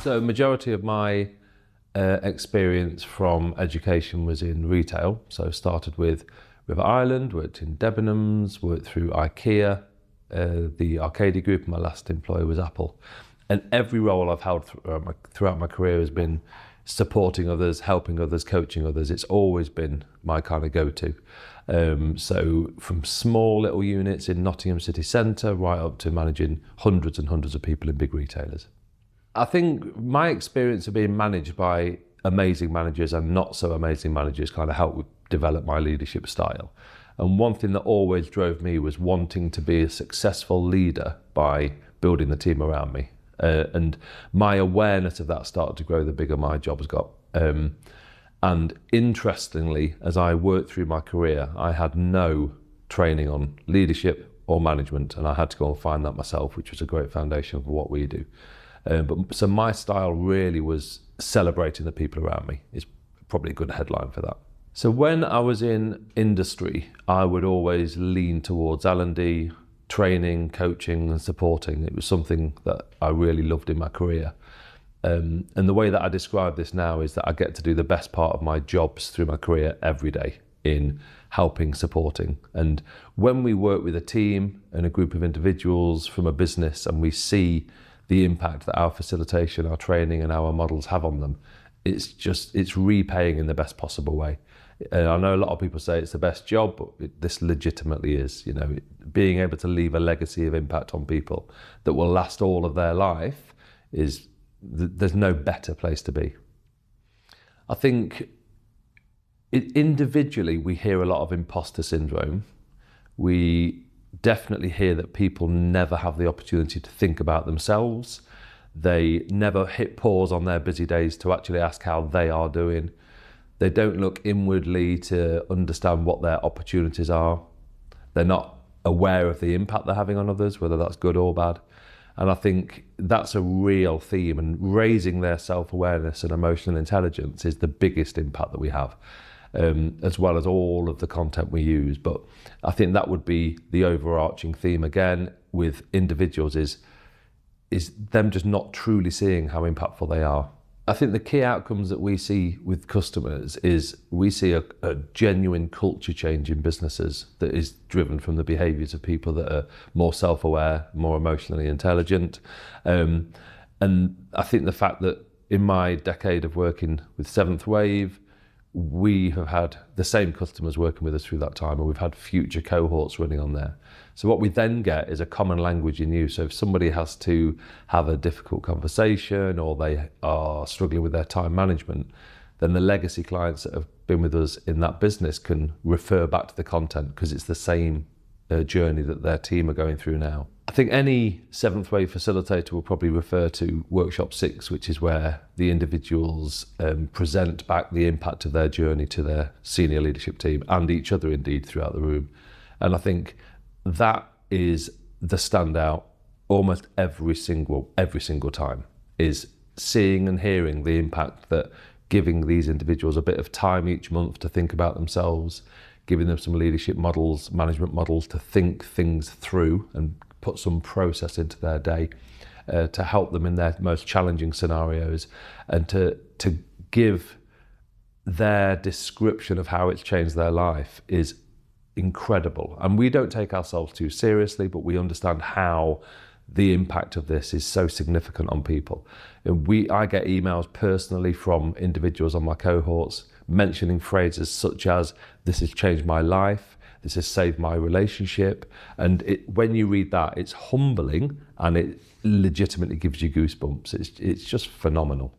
So majority of my experience from education was in retail. So started with River Island, worked in Debenhams, worked through IKEA, the Arcady Group, and my last employer was Apple. And every role I've held throughout my career has been supporting others, helping others, coaching others. It's always been my kind of go-to. So from small little units in Nottingham city centre right up to managing hundreds and hundreds of people in big retailers. I think my experience of being managed by amazing managers and not so amazing managers kind of helped develop my leadership style. And one thing that always drove me was wanting to be a successful leader by building the team around me. And my awareness of that started to grow the bigger my jobs got. And interestingly, as I worked through my career, I had no training on leadership or management, and I had to go and find that myself, which was a great foundation for what we do. So my style really was celebrating the people around me. Is probably a good headline for that. So when I was in industry, I would always lean towards L&D, training, coaching and supporting. It was something that I really loved in my career. And the way that I describe this now is that I get to do the best part of my jobs through my career every day in helping, supporting. And when we work with a team and a group of individuals from a business and we see the impact that our facilitation, our training and our models have on them, it's repaying in the best possible way. And I know a lot of people say it's the best job, but this legitimately is. You know, being able to leave a legacy of impact on people that will last all of their life is, there's no better place to be. I think individually we hear a lot of imposter syndrome. We definitely hear that people never have the opportunity to think about themselves. They never hit pause on their busy days to actually ask how they are doing. They don't look inwardly to understand what their opportunities are. They're not aware of the impact they're having on others, whether that's good or bad. And I think that's a real theme, and raising their self-awareness and emotional intelligence is the biggest impact that we have, as well as all of the content we use. But I think that would be the overarching theme again with individuals is them just not truly seeing how impactful they are. I think the key outcomes that we see with customers is we see a genuine culture change in businesses that is driven from the behaviours of people that are more self-aware, more emotionally intelligent. And I think the fact that in my decade of working with Seventh Wave, we have had the same customers working with us through that time, and we've had future cohorts running on there. So what we then get is a common language in use. So if somebody has to have a difficult conversation or they are struggling with their time management, then the legacy clients that have been with us in that business can refer back to the content because it's the same journey that their team are going through now. I think any Seventh Wave facilitator will probably refer to Workshop 6, which is where the individuals present back the impact of their journey to their senior leadership team and each other indeed throughout the room. And I think that is the standout almost every single time, is seeing and hearing the impact that giving these individuals a bit of time each month to think about themselves, giving them some leadership models, management models to think things through and put some process into their day to help them in their most challenging scenarios, and to give their description of how it's changed their life is incredible. And we don't take ourselves too seriously, but we understand how the impact of this is so significant on people. I get emails personally from individuals on my cohorts mentioning phrases such as, "This has changed my life," "This has saved my relationship." And when you read that, it's humbling and it legitimately gives you goosebumps. It's just phenomenal.